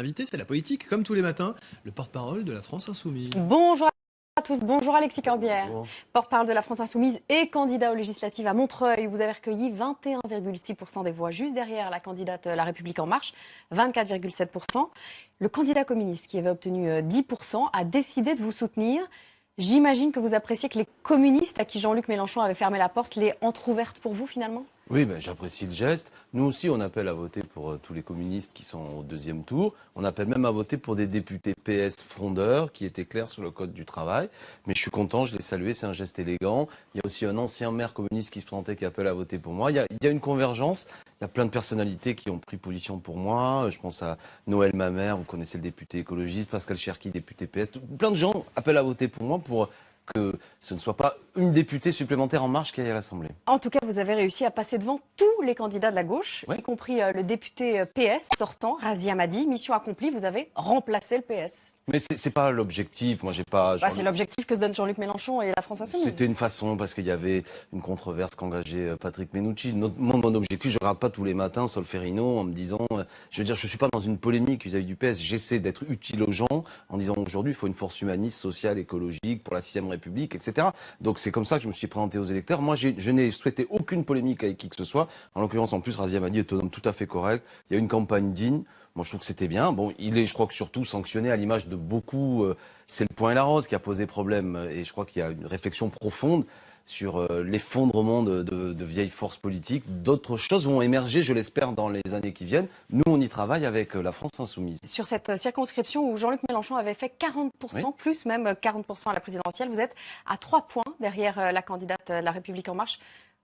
Invité, c'est la politique, comme tous les matins, le porte-parole de la France Insoumise. Bonjour à tous, bonjour Alexis Corbière, Bonjour. porte-parole de la France Insoumise et candidat aux législatives à Montreuil. Vous avez recueilli 21,6% des voix, juste derrière la candidate La République En Marche, 24,7%. Le candidat communiste, qui avait obtenu 10%, a décidé de vous soutenir. J'imagine que vous appréciez que les communistes, à qui Jean-Luc Mélenchon avait fermé la porte, l'aient entrouverte pour vous finalement ? Oui, j'apprécie le geste. Nous aussi, on appelle à voter pour tous les communistes qui sont au deuxième tour. On appelle même à voter pour des députés PS frondeurs qui étaient clairs sur le code du travail. Mais je suis content, je l'ai salué, c'est un geste élégant. Il y a aussi un ancien maire communiste qui se présentait qui appelle à voter pour moi. Il y a une convergence. Il y a plein de personnalités qui ont pris position pour moi. Je pense à Noël Mamère, vous connaissez le député écologiste, Pascal Cherki, député PS. Plein de gens appellent à voter pour moi pour que ce ne soit pas une députée supplémentaire En Marche qui aille à l'Assemblée. En tout cas, vous avez réussi à passer devant tous les candidats de la gauche, Ouais. y compris le député PS sortant, Razia Madi. Mission accomplie, vous avez remplacé le PS. Mais c'est pas l'objectif. Moi, j'ai pas. C'est l'objectif que se donne Jean-Luc Mélenchon et la France Insoumise. C'était une façon, parce qu'il y avait une controverse qu'engageait Patrick Menucci. Mon objectif, je ne regarde pas tous les matins Solferino en me disant, je veux dire, je ne suis pas dans une polémique vis-à-vis du PS. J'essaie d'être utile aux gens en disant aujourd'hui, il faut une force humaniste, sociale, écologique pour la 6ème République, etc. Donc c'est comme ça que je me suis présenté aux électeurs. Moi, je n'ai souhaité aucune polémique avec qui que ce soit. En l'occurrence, en plus, Razia Madi est un homme tout à fait correct. Il y a une campagne digne. Moi, je trouve que c'était bien. Bon, il est, je crois que surtout sanctionné à l'image de beaucoup. C'est le point et la rose qui a posé problème. Et je crois qu'il y a une réflexion profonde sur l'effondrement de vieilles forces politiques. D'autres choses vont émerger, je l'espère, dans les années qui viennent. Nous, on y travaille avec la France Insoumise. Sur cette circonscription où Jean-Luc Mélenchon avait fait 40%, Oui. plus même 40% à la présidentielle, vous êtes à 3 points derrière la candidate La République En Marche.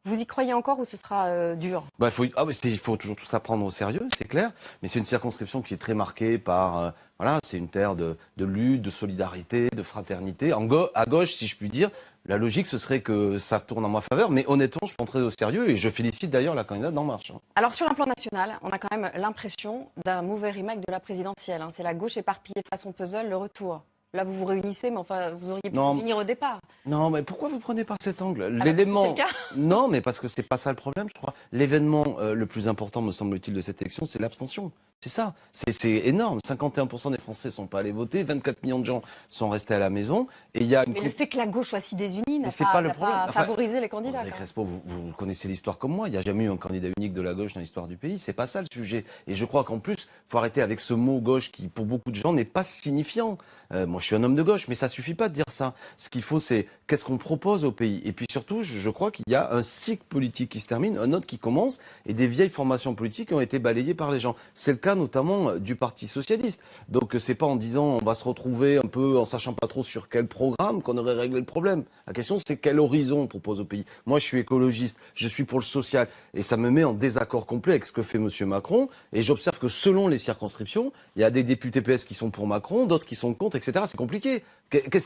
Vous y croyez encore ou ce sera dur ? Il faut toujours tout ça prendre au sérieux, c'est clair. Mais c'est une circonscription qui est très marquée par... voilà, c'est une terre de lutte, de solidarité, de fraternité. À gauche, si je puis dire, la logique, ce serait que ça tourne en ma faveur. Mais honnêtement, je prends très au sérieux et je félicite d'ailleurs la candidate d'En Marche. Alors sur un plan national, on a quand même l'impression d'un mauvais remake de la présidentielle. C'est la gauche éparpillée façon puzzle, le retour. Là, vous vous réunissez, mais enfin, vous auriez pu finir au départ. Non, mais pourquoi vous prenez par cet angle? L'élément. Non, mais parce que c'est pas ça le problème, je crois. L'événement le plus important, me semble-t-il, de cette élection, c'est l'abstention. C'est ça. C'est énorme. 51% des Français sont pas allés voter, 24 millions de gens sont restés à la maison, et il y a une. Mais le fait que la gauche soit si désunie n'a pas pas favorisé les candidats. André Crespo, vous connaissez l'histoire comme moi. Il n'y a jamais eu un candidat unique de la gauche dans l'histoire du pays. C'est pas ça le sujet. Et je crois qu'en plus, faut arrêter avec ce mot gauche qui, pour beaucoup de gens, n'est pas signifiant. Moi, je suis un homme de gauche, mais ça suffit pas de dire ça. Ce qu'il faut, c'est qu'est-ce qu'on propose au pays. Et puis surtout, je crois qu'il y a un cycle politique qui se termine, un autre qui commence, et des vieilles formations politiques ont été balayées par les gens. C'est le cas notamment du Parti socialiste. Donc c'est pas en disant on va se retrouver un peu en sachant pas trop sur quel programme qu'on aurait réglé le problème. La question, c'est quel horizon on propose au pays. Moi, je suis écologiste, je suis pour le social, et ça me met en désaccord complet avec ce que fait Monsieur Macron. Et j'observe que selon les circonscriptions, il y a des députés PS qui sont pour Macron, d'autres qui sont contre, etc. C'est compliqué.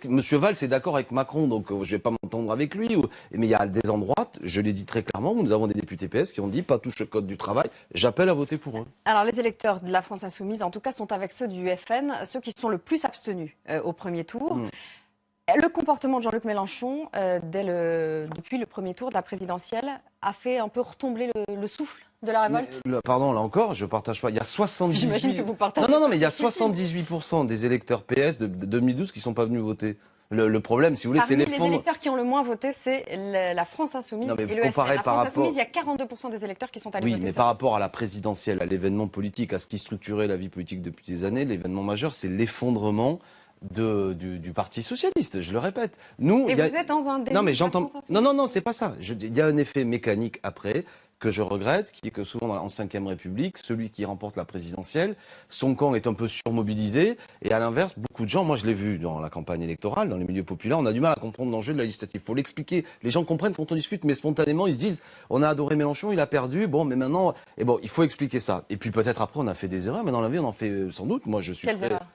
Monsieur Valls est d'accord avec Macron, donc je vais pas m'entendre avec lui. Mais il y a des endroits, je l'ai dit très clairement, où nous avons des députés PS qui ont dit pas touche le code du travail. J'appelle à voter pour eux. Alors les électeurs de la France Insoumise, en tout cas, sont avec ceux du FN, ceux qui sont le plus abstenus au premier tour. Le comportement de Jean-Luc Mélenchon, depuis le premier tour de la présidentielle, a fait un peu retomber le souffle de la révolte. Pardon, là encore, je partage pas. Il y a 78. J'imagine que vous partagez. Non, mais il y a 78% des électeurs PS de 2012 qui sont pas venus voter. Le problème, si vous voulez, c'est les électeurs qui ont le moins voté, c'est la France Insoumise et le FN. La France Insoumise, il y a 42% des électeurs qui sont allés voter. Oui, mais par rapport à la présidentielle, à l'événement politique, à ce qui structurait la vie politique depuis des années, l'événement majeur, c'est l'effondrement du Parti socialiste, je le répète. Nous, vous êtes dans un déni. Non, mais j'entends. Non, c'est pas ça. Il y a un effet mécanique après que je regrette, qui est que souvent en 5ème République, celui qui remporte la présidentielle, son camp est un peu surmobilisé, et à l'inverse, beaucoup de gens, moi je l'ai vu dans la campagne électorale, dans les milieux populaires, on a du mal à comprendre l'enjeu de la législative. Il faut l'expliquer. Les gens comprennent quand on discute, mais spontanément, ils se disent, on a adoré Mélenchon, il a perdu, bon, mais maintenant, il faut expliquer ça. Et puis peut-être après, on a fait des erreurs, mais dans la vie, on en fait sans doute. Moi, je suis Quelles erreurs?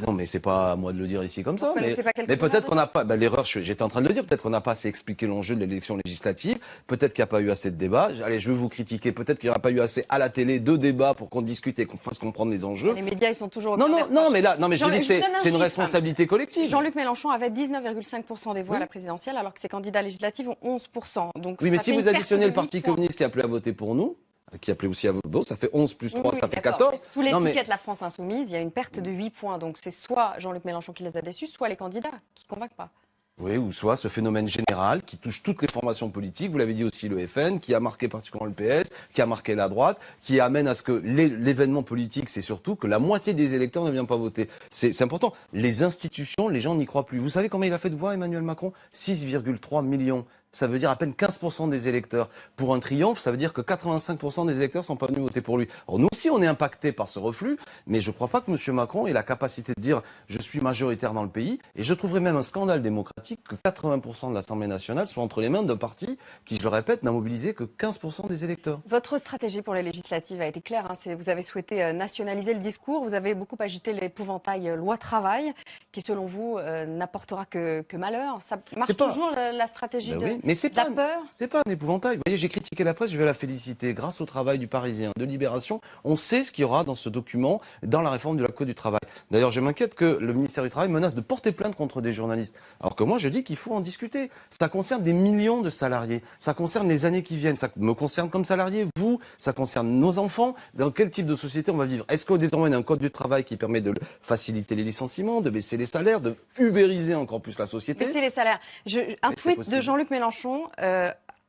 Non, mais c'est pas à moi de le dire ici comme ça. Mais peut-être qu'on n'a n'a pas. L'erreur, j'étais en train de le dire. Peut-être qu'on n'a pas assez expliqué l'enjeu de l'élection législative. Peut-être qu'il n'y a pas eu assez de débats. Allez, je vais vous critiquer. Peut-être qu'il n'y aura pas eu assez à la télé de débats pour qu'on discute et qu'on fasse comprendre les enjeux. Les médias, ils sont toujours. Non, mais je vous dis, c'est une responsabilité collective. Jean-Luc Mélenchon avait 19,5% des voix à la présidentielle, alors que ses candidats législatifs ont 11%. Donc, oui, mais si vous additionnez le Parti communiste qui a appelé à voter pour nous. qui appelait aussi à vote. Bon, ça fait 11 plus 3, Oui, ça fait d'accord. 14. Mais sous l'étiquette La France Insoumise, il y a une perte de 8 points. Donc c'est soit Jean-Luc Mélenchon qui les a déçus, soit les candidats qui ne convainquent pas. Oui, ou soit ce phénomène général qui touche toutes les formations politiques, vous l'avez dit aussi le FN, qui a marqué particulièrement le PS, qui a marqué la droite, qui amène à ce que l'événement politique, c'est surtout que la moitié des électeurs ne viennent pas voter. C'est important. Les institutions, les gens n'y croient plus. Vous savez combien il a fait de voix, Emmanuel Macron? 6,3 millions. Ça veut dire à peine 15% des électeurs. Pour un triomphe, ça veut dire que 85% des électeurs sont pas venus voter pour lui. Alors nous aussi, on est impactés par ce reflux, mais je ne crois pas que M. Macron ait la capacité de dire « je suis majoritaire dans le pays ». Et je trouverais même un scandale démocratique que 80% de l'Assemblée nationale soit entre les mains d'un parti qui, je le répète, n'a mobilisé que 15% des électeurs. Votre stratégie pour les législatives a été claire. Vous avez souhaité nationaliser le discours. Vous avez beaucoup agité l'épouvantail loi travail, qui selon vous n'apportera que malheur. Ça marche toujours la stratégie Mais c'est de la peur. C'est pas un épouvantail. Vous voyez, j'ai critiqué la presse, je vais la féliciter. Grâce au travail du Parisien, de Libération, on sait ce qu'il y aura dans ce document, dans la réforme de la Code du travail. D'ailleurs, je m'inquiète que le ministère du Travail menace de porter plainte contre des journalistes. Alors que moi, je dis qu'il faut en discuter. Ça concerne des millions de salariés. Ça concerne les années qui viennent. Ça me concerne comme salarié, vous. Ça concerne nos enfants. Dans quel type de société on va vivre? Est-ce que désormais, on a un Code du travail qui permet de faciliter les licenciements, de baisser les salaires, de ubériser encore plus la société? Baisser les salaires. Un tweet de Jean-Luc Mélenchon.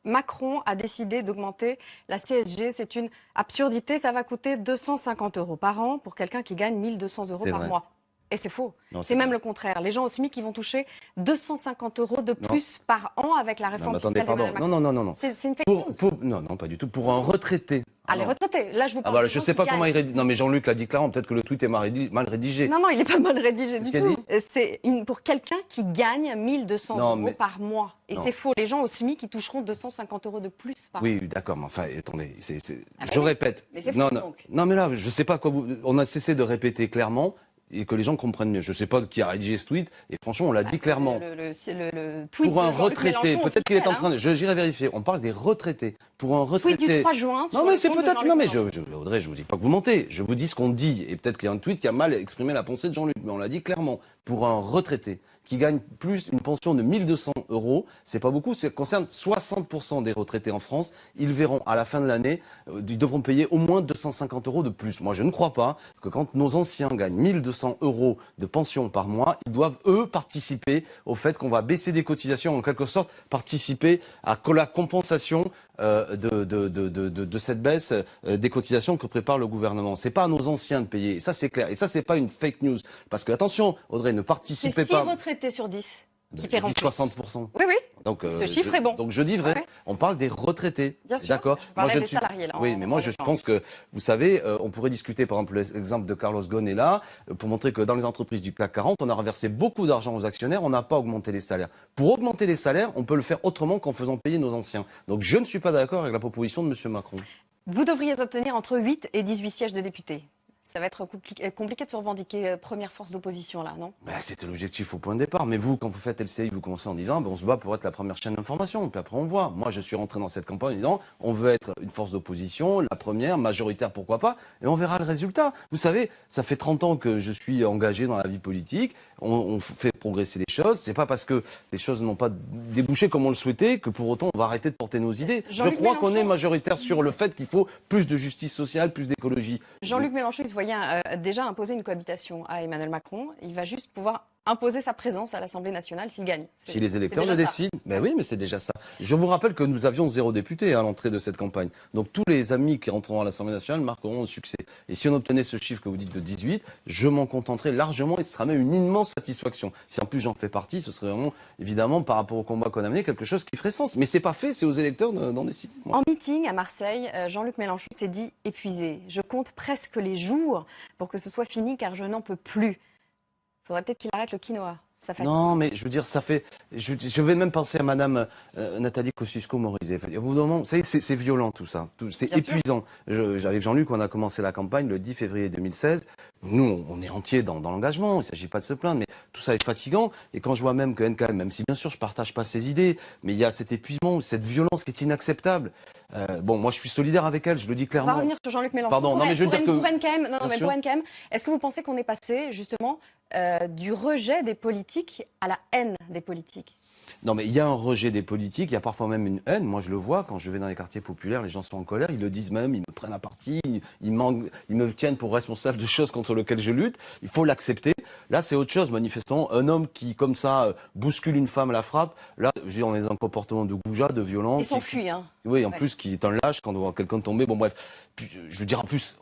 Macron a décidé d'augmenter la CSG. C'est une absurdité. Ça va coûter 250 € par an pour quelqu'un qui gagne 1 200 € par mois. Et c'est faux. C'est même le contraire. Les gens au SMIC qui vont toucher 250 € de plus par an avec la réforme fiscale d'Emmanuel Macron. Non. C'est une fake news. Non, pas du tout. Pour un retraité. Ah, les retraités. Là, je vous parle. Je sais pas comment il rédige. Non, mais Jean-Luc l'a dit clairement. Peut-être que le tweet est mal rédigé. Non, il est pas mal rédigé du tout. C'est pour quelqu'un qui gagne 1 200 € par mois. Et c'est faux. Les gens au SMIC qui toucheront 250 € de plus par an. Oui, d'accord. Mais enfin, attendez. Je répète. Mais c'est faux, donc. Non, mais là, je sais pas quoi vous. On a cessé de répéter clairement et que les gens comprennent mieux. Je sais pas qui a rédigé ce tweet, et franchement, on l'a dit clairement. Le tweet pour un retraité, peut-être qu'il est en train de... J'irai vérifier. On parle des retraités. Pour un retraité... Tweet du 3 juin. Non, mais c'est peut-être... Non, mais Audrey, je vous dis pas que vous mentez. Je vous dis ce qu'on dit. Et peut-être qu'il y a un tweet qui a mal exprimé la pensée de Jean-Luc. Mais on l'a dit clairement. Pour un retraité qui gagne plus une pension de 1 200 €, c'est pas beaucoup. Ça concerne 60% des retraités en France. Ils verront à la fin de l'année, ils devront payer au moins 250 € de plus. Moi, je ne crois pas que quand nos anciens gagnent 1 200 € de pension par mois, ils doivent, eux, participer au fait qu'on va baisser des cotisations, en quelque sorte, participer à la compensation de cette baisse des cotisations que prépare le gouvernement. C'est pas à nos anciens de payer. Et ça, c'est clair. Et ça, c'est pas une fake news. Parce que, attention, Audrey, ne participez pas... C'est 6 retraités sur 10 qui paieront 60%. Oui. Donc, ce chiffre est bon. Donc je dis vrai, Ouais. On parle des retraités. Bien sûr. D'accord. Moi, je des salariés, là. Oui, mais moi je pense que, vous savez, on pourrait discuter par exemple l'exemple de Carlos Ghosn est là, pour montrer que dans les entreprises du CAC 40, on a reversé beaucoup d'argent aux actionnaires, on n'a pas augmenté les salaires. Pour augmenter les salaires, on peut le faire autrement qu'en faisant payer nos anciens. Donc je ne suis pas d'accord avec la proposition de M. Macron. Vous devriez obtenir entre 8 et 18 sièges de députés. Ça va être compliqué de se revendiquer première force d'opposition, là, non? C'était l'objectif au point de départ. Mais vous, quand vous faites LCI, vous commencez en disant on se bat pour être la première chaîne d'information. Puis après, on voit. Moi, je suis rentré dans cette campagne en disant on veut être une force d'opposition, la première, majoritaire, pourquoi pas. Et on verra le résultat. Vous savez, ça fait 30 ans que je suis engagé dans la vie politique. On fait progresser les choses. C'est pas parce que les choses n'ont pas débouché comme on le souhaitait que pour autant on va arrêter de porter nos idées. Je crois qu'on est majoritaire sur le fait qu'il faut plus de justice sociale, plus d'écologie. Jean-Luc Mélenchon, il se voyait déjà imposer une cohabitation à Emmanuel Macron. Il va juste pouvoir imposer sa présence à l'Assemblée nationale s'il gagne. Si les électeurs le décident, oui, mais c'est déjà ça. Je vous rappelle que nous avions 0 député à l'entrée de cette campagne. Donc tous les amis qui rentreront à l'Assemblée nationale marqueront le succès. Et si on obtenait ce chiffre que vous dites de 18, je m'en contenterai largement et ce sera même une immense satisfaction. Si en plus j'en fais partie, ce serait vraiment, évidemment, par rapport au combat qu'on a mené, quelque chose qui ferait sens. Mais c'est pas fait, c'est aux électeurs d'en décider. En meeting à Marseille, Jean-Luc Mélenchon s'est dit épuisé. Je compte presque les jours pour que ce soit fini car je n'en peux plus. Il faudrait peut-être qu'il arrête le quinoa. Non, mais je veux dire, ça fait. Je vais même penser à Madame Nathalie Kosciusko-Morizet. Au bout d'un moment, c'est violent tout ça. C'est épuisant. Avec Jean-Luc, on a commencé la campagne le 10 février 2016. Nous, on est entiers dans l'engagement. Il ne s'agit pas de se plaindre, mais tout ça est fatigant. Et quand je vois même que NKM, même si bien sûr je partage pas ses idées, mais il y a cet épuisement, cette violence qui est inacceptable. Moi, je suis solidaire avec elle. Je le dis clairement. On va revenir sur Jean-Luc Mélenchon. Pardon, non, mais je veux dire que. Pour NKM, est-ce que vous pensez qu'on est passé justement du rejet des politiques à la haine des politiques? Non, mais il y a un rejet des politiques, il y a parfois même une haine. Moi, je le vois quand je vais dans les quartiers populaires, les gens sont en colère, ils le disent même, ils me prennent à partie, ils me tiennent pour responsable de choses contre lesquelles je lutte. Il faut l'accepter. Là, c'est autre chose, manifestement. Un homme qui, comme ça, bouscule une femme à la frappe, là, je veux dire, on est dans un comportement de goujat, de violence. Ils s'enfuient, hein. Oui, en Ouais. plus, qui est un lâche quand on voit quelqu'un tomber. Bon, bref. Puis, je veux dire, en plus,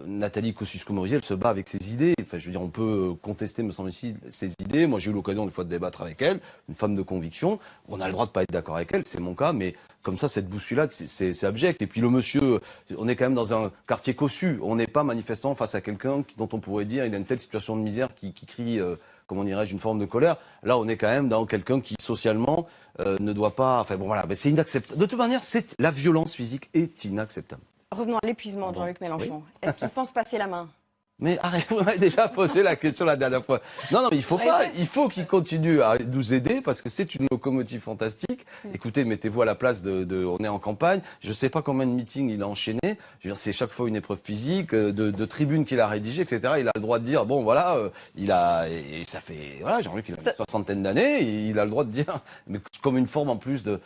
Nathalie Kosciusko-Morizet, elle se bat avec ses idées. Enfin, je veux dire, on peut contester, me semble-t-il, ses idées. Moi, j'ai eu l'occasion une fois de débattre avec elle, une femme de conviction. On a le droit de pas être d'accord avec elle, c'est mon cas, mais comme ça, cette bousculade, c'est abject. Et puis le monsieur, on est quand même dans un quartier cossu. On n'est pas manifestement face à quelqu'un dont on pourrait dire il a une telle situation de misère qui crie, comment dirais-je, une forme de colère. Là, on est quand même dans quelqu'un qui, socialement, ne doit pas... Enfin bon, voilà, c'est inacceptable. De toute manière, la violence physique est inacceptable. Revenons à l'épuisement de Jean-Luc Mélenchon. Est-ce qu'il pense passer la main? Mais arrête, vous m'avez déjà posé la question la dernière fois. Non, mais il faut pas, il faut qu'il continue à nous aider parce que c'est une locomotive fantastique. Écoutez, mettez-vous à la place on est en campagne. Je sais pas combien de meetings il a enchaîné. Je veux dire, c'est chaque fois une épreuve physique, de tribunes qu'il a rédigées, etc. Il a le droit de dire, bon, voilà, et ça fait, voilà, Jean-Luc, il a une soixantaine d'années, il a le droit de dire, mais comme une forme en plus de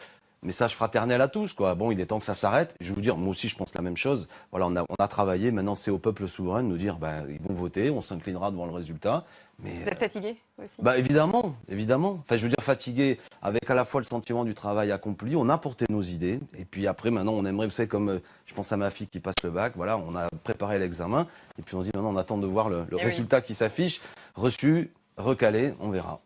message fraternel à tous, quoi. Bon, il est temps que ça s'arrête. Je vais vous dire, moi aussi, je pense la même chose. Voilà, on a travaillé. Maintenant, c'est au peuple souverain de nous dire, ils vont voter, on s'inclinera devant le résultat. Mais, vous êtes fatigué aussi? Évidemment, évidemment. Enfin, je veux dire, fatigué, avec à la fois le sentiment du travail accompli. On a porté nos idées. Et puis après, maintenant, on aimerait, vous savez, comme je pense à ma fille qui passe le bac. Voilà, on a préparé l'examen. Et puis on se dit, maintenant, on attend de voir le résultat qui s'affiche. Reçu, recalé, on verra.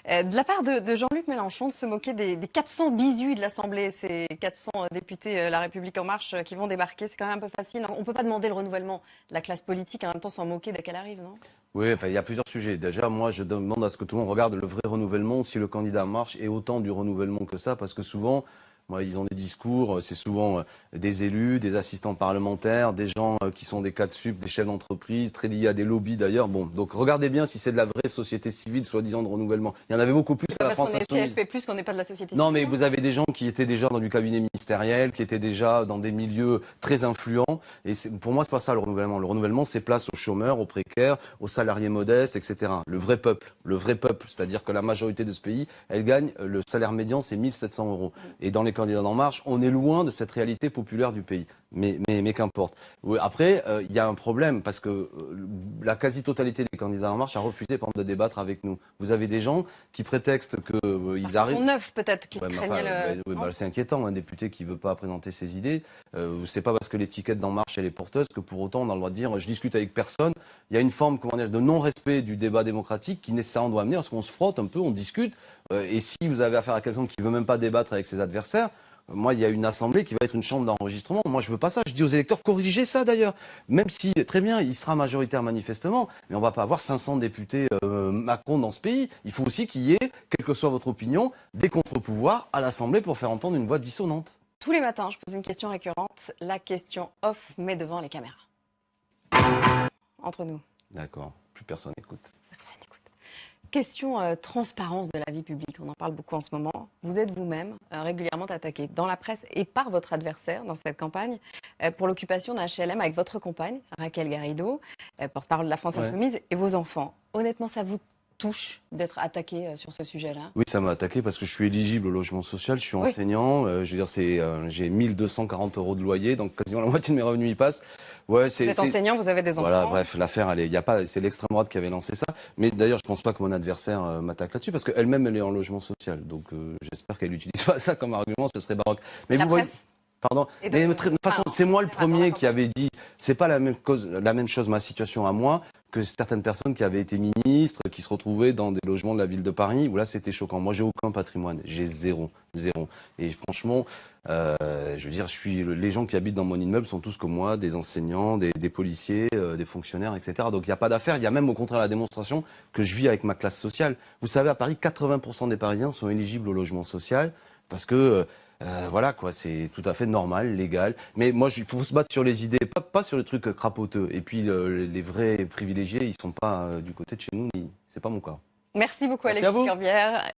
De la part de Jean-Luc Mélenchon, de se moquer des 400 bisous de l'Assemblée, ces 400 députés La République En Marche qui vont débarquer, c'est quand même un peu facile. On ne peut pas demander le renouvellement de la classe politique et en même temps s'en moquer dès qu'elle arrive, non? Oui, enfin, il y a plusieurs sujets. Déjà, moi, je demande à ce que tout le monde regarde le vrai renouvellement, si le candidat marche, est autant du renouvellement que ça, parce que souvent, moi, ils ont des discours, c'est souvent des élus, des assistants parlementaires, des gens qui sont des cadres sup, des chefs d'entreprise, très liés à des lobbies d'ailleurs. Bon, donc regardez bien si c'est de la vraie société civile, soi-disant de renouvellement. Il y en avait beaucoup plus à la France Insoumise. Parce qu'on est CSP+, qu'on n'est pas de la société civile. Non, mais vous avez des gens qui étaient déjà dans du cabinet ministériel, qui étaient déjà dans des milieux très influents. Et pour moi, c'est pas ça le renouvellement. Le renouvellement, c'est place aux chômeurs, aux précaires, aux salariés modestes, etc. Le vrai peuple, c'est-à-dire que la majorité de ce pays, elle gagne, le salaire médian, c'est 1 700 €. Et dans les candidats d'En Marche, on est loin de cette réalité populaire du pays. Mais qu'importe. Après, il y a un problème parce que la quasi-totalité des candidats En Marche a refusé, par exemple, de débattre avec nous. Vous avez des gens qui prétextent qu'ils arrivent... Ils sont neufs, peut-être, qui craignaient c'est inquiétant, un député qui veut pas présenter ses idées. C'est pas parce que l'étiquette d'En Marche, elle est porteuse que pour autant, on a le droit de dire, je discute avec personne. Il y a une forme, comment dire, de non-respect du débat démocratique qui nécessairement doit amener parce qu'on se frotte un peu, on discute. Et si vous avez affaire à quelqu'un qui veut même pas débattre avec ses adversaires, moi, il y a une assemblée qui va être une chambre d'enregistrement. Moi, je veux pas ça. Je dis aux électeurs, corrigez ça d'ailleurs. Même si, très bien, il sera majoritaire manifestement, mais on va pas avoir 500 députés Macron dans ce pays. Il faut aussi qu'il y ait, quelle que soit votre opinion, des contre-pouvoirs à l'Assemblée pour faire entendre une voix dissonante. Tous les matins, je pose une question récurrente, la question off, mais devant les caméras. Entre nous. D'accord. Plus personne n'écoute. Personne n'écoute. Question transparence de la vie publique, on en parle beaucoup en ce moment. Vous êtes vous-même régulièrement attaqué dans la presse et par votre adversaire dans cette campagne pour l'occupation d'un HLM avec votre compagne, Raquel Garrido, porte-parole de la France Insoumise, et vos enfants. Honnêtement, ça vous touche d'être attaqué sur ce sujet-là? Oui, ça m'a attaqué parce que je suis éligible au logement social, je suis enseignant, je veux dire, j'ai 1 240 € de loyer, donc quasiment la moitié de mes revenus y passent. Ouais, vous êtes enseignant, vous avez des enfants. Voilà, bref, l'affaire, c'est l'extrême droite qui avait lancé ça. Mais d'ailleurs, je pense pas que mon adversaire m'attaque là-dessus parce qu'elle-même, elle est en logement social. Donc, j'espère qu'elle n'utilise pas ça comme argument, ce serait baroque. Mais la vous voyez... presse Pardon. Mais de toute façon, c'est moi le premier qui avait dit, c'est pas la même chose ma situation à moi que certaines personnes qui avaient été ministres, qui se retrouvaient dans des logements de la ville de Paris, où là c'était choquant. Moi j'ai aucun patrimoine, j'ai zéro. Et franchement, je veux dire, les gens qui habitent dans mon immeuble sont tous comme moi, des enseignants, des policiers, des fonctionnaires, etc. Donc il n'y a pas d'affaire, il y a même au contraire la démonstration que je vis avec ma classe sociale. Vous savez, à Paris, 80% des Parisiens sont éligibles au logement social parce que voilà quoi, c'est tout à fait normal, légal. Mais moi, il faut se battre sur les idées, pas sur les trucs crapoteux. Et puis les vrais privilégiés, ils sont pas du côté de chez nous, c'est pas mon cas. Merci beaucoup, Merci Alexis Corbière.